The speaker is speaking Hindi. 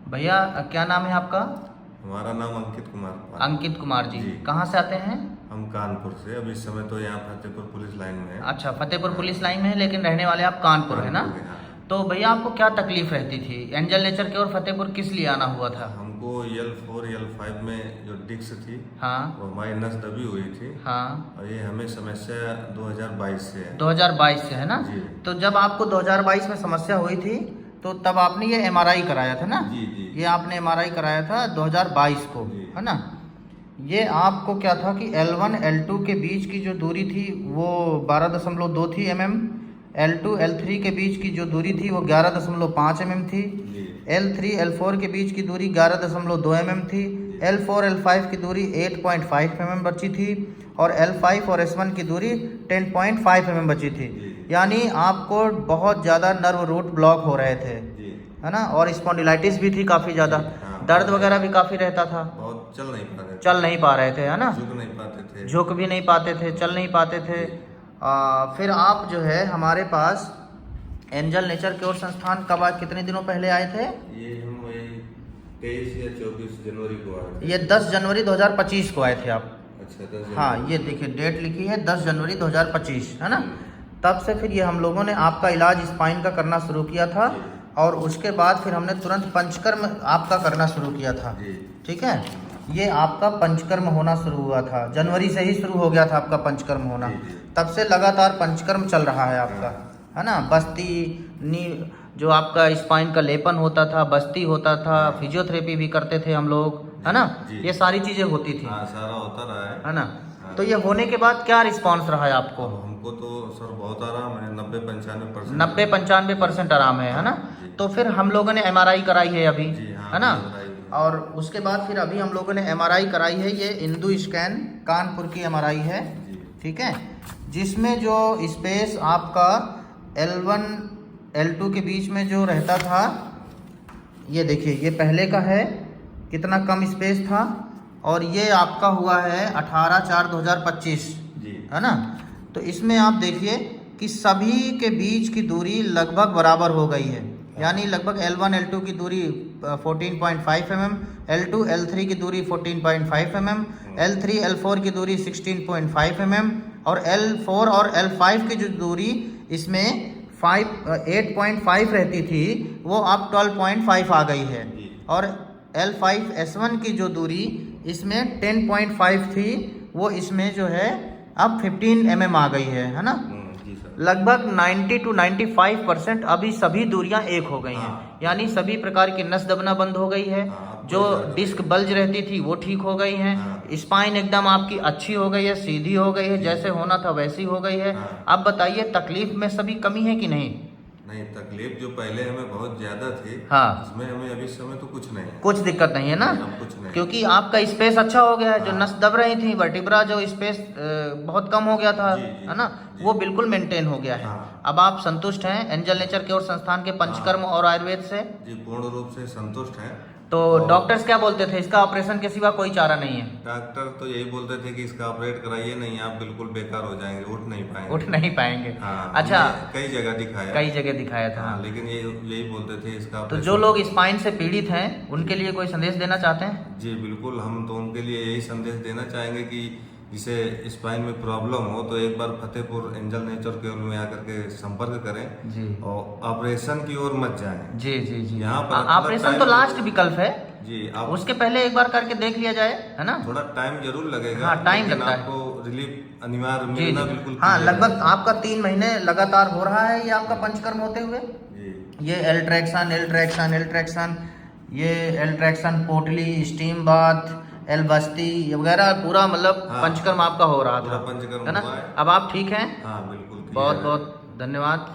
भैया क्या नाम है आपका? हमारा नाम अंकित कुमार। अंकित कुमार जी, जी। कहाँ से आते हैं? हम कानपुर से, अब इस समय तो यहाँ फतेहपुर पुलिस लाइन में है। अच्छा, फतेहपुर पुलिस लाइन में है, लेकिन रहने वाले आप कानपुर है ना? कानपुर के, हाँ। तो भैया आपको क्या तकलीफ रहती थी? एंजल नेचर के और फतेहपुर किस लिए आना हुआ था? हमको L4 L5 में जो डिस्क थी, हाँ वो हमारी नस दबी हुई थी। हाँ। और ये हमें समस्या 2022 से है। 2022 से है ना? जी। तो जब आपको 2022 में समस्या हुई थी तो तब आपने ये MRI कराया था ना? जी जी। ये आपने MRI कराया था 2022 को, जी। है ना? ये आपको क्या था कि L1 L2 के बीच की जो दूरी थी वो 12.2 थी mm, L2 L3 के बीच की जो दूरी थी वो 11.5 mm थी, जी। L3 L4 के बीच की दूरी 11.2 mm थी, L4 L5 की दूरी 8.5 mm बची थी और L5 और S1 की दूरी 10.5 mm बची थी। यानी आपको बहुत ज़्यादा नर्व रूट ब्लॉक हो रहे थे, जी। है ना? और स्पॉन्डिलाइटिस भी थी काफ़ी ज़्यादा, हाँ। दर्द वगैरह भी काफ़ी रहता था, बहुत चल नहीं पा रहे थे। चल नहीं पा रहे थे, है ना? झुक नहीं पाते थे। झुक भी नहीं पाते थे, चल नहीं पाते थे। फिर आप जो है हमारे पास एंजल नेचर क्योर संस्थान कब आए, कितने दिनों पहले आए थे? ये हम 23 या 24 जनवरी को आए थे। ये 10 जनवरी 2025 को आए थे आप। अच्छा, 10 हाँ, जनवरी। ये देखिए डेट लिखी है 10 जनवरी 2025, है ना? तब से फिर ये हम लोगों ने आपका इलाज स्पाइन का करना शुरू किया था और उसके बाद फिर हमने तुरंत पंचकर्म आपका करना शुरू किया था। जी। ठीक है, ये आपका पंचकर्म होना शुरू हुआ था, जनवरी से ही शुरू हो गया था आपका पंचकर्म होना। जी, जी। तब से लगातार पंचकर्म चल रहा है आपका, है ना? बस्ती नी जो आपका स्पाइन का लेपन होता था, बस्ती होता था, फिजियोथेरेपी भी करते थे हम लोग, है ना? जी। ये सारी चीज़ें होती थी, हाँ, सारा होता रहा है। है ना? हाँ। तो ये होने के बाद क्या रिस्पांस रहा है आपको? अब हमको तो सर बहुत आराम है, 90-95%। 90-95% आराम है ना? जी। तो फिर हम लोगों ने MRI कराई है अभी, जी हाँ, है ना? MRI है। और उसके बाद फिर अभी हम लोगों ने MRI कराई है, ये इंदु स्कैन कानपुर की MRI है, जी। ठीक है? जिसमें जो स्पेस आपका L1 L2 के बीच में जो रहता था, ये देखिए ये पहले का है, कितना कम स्पेस था, और ये आपका हुआ है 18/4/2025, जी। है ना? तो इसमें आप देखिए कि सभी के बीच की दूरी लगभग बराबर हो गई है, यानी लगभग L1 L2 की दूरी 14.5 mm, L2 L3 की दूरी 14.5 mm, L3 L4 की दूरी 16.5 mm और L4 और L5 की जो दूरी इसमें 8.5 रहती थी वो अब 12.5 आ गई है, और L5 S1 की जो दूरी इसमें 10.5 थी वो इसमें जो है अब 15 mm आ गई है ना? जी सर। लगभग 90 to 95% अभी सभी दूरियां एक हो गई हैं। हाँ। यानी सभी प्रकार की नस दबना बंद हो गई है, हाँ, जो कोई दर्द डिस्क नहीं। बल्ज रहती थी वो ठीक हो गई है, हाँ। स्पाइन एकदम आपकी अच्छी हो गई है, सीधी हो गई है, जैसे होना था वैसी हो गई है। हाँ। अब बताइए तकलीफ में सभी कमी है कि नहीं? नहीं, तकलीफ जो पहले हमें बहुत ज्यादा थी, हाँ। इसमें हमें अभी समय तो कुछ नहीं है। कुछ दिक्कत नहीं है ना? अब कुछ नहीं। क्योंकि आपका स्पेस अच्छा हो गया है, जो हाँ। नस दब रही थी, वर्टिब्रा जो स्पेस बहुत कम हो गया था, जी, जी, है ना? जी। वो बिल्कुल मेंटेन हो गया है। हाँ। अब आप संतुष्ट हैं एंजल नेचर क्योर संस्थान के पंचकर्म और आयुर्वेद से? जी, पूर्ण रूप से संतुष्ट हैं। तो और डॉक्टर्स क्या बोलते थे, इसका ऑपरेशन के सिवा कोई चारा नहीं है? डॉक्टर तो यही बोलते थे कि इसका ऑपरेट कराइए, नहीं आप बिल्कुल बेकार हो जाएंगे, उठ नहीं पाएंगे। उठ नहीं पाएंगे। हाँ, अच्छा, हमने कई जगह दिखाया। कई जगह दिखाया था। हाँ, लेकिन ये यही बोलते थे इसका तो ऑपरेशन। जो लोग स्पाइन से पीड़ित हैं उनके लिए कोई संदेश देना चाहते हैं? जी बिल्कुल, हम तो उनके लिए यही संदेश देना चाहेंगे कि जिसे स्पाइन में प्रॉब्लम हो तो एक बार फतेहपुर एंजल नेचर केयर में आकर के संपर्क करें जी। और ऑपरेशन की ओर मत जाएं। जी जी जी। यहाँ पर ऑपरेशन थोड़ा तो टाइम- लास्ट विकल्प है, जी, आप उसके पहले एक बार करके देख लिया जाए, है ना? थोड़ा टाइम जरूर लगेगा। हाँ, टाइम लेकिन लगता है। आपको रिलीफ अनिवार्य जी मिलना जी। बिल्कुल हाँ, clear है। लगभग आपका 3 महीने लगातार हो रहा है ये आपका पंचकर्म होते हुए। जी। ये एल ट्रैक्शन, ये एल-ट्रैक्शन, पोटली, स्टीम बाथ, एल बस्ती वगैरह पूरा मतलब हाँ। पंचकर्म आपका हो रहा पूरा था, पंचकर्म है ना? हुआ है। अब आप ठीक हैं? हाँ बिल्कुल clear बहुत है। बहुत धन्यवाद।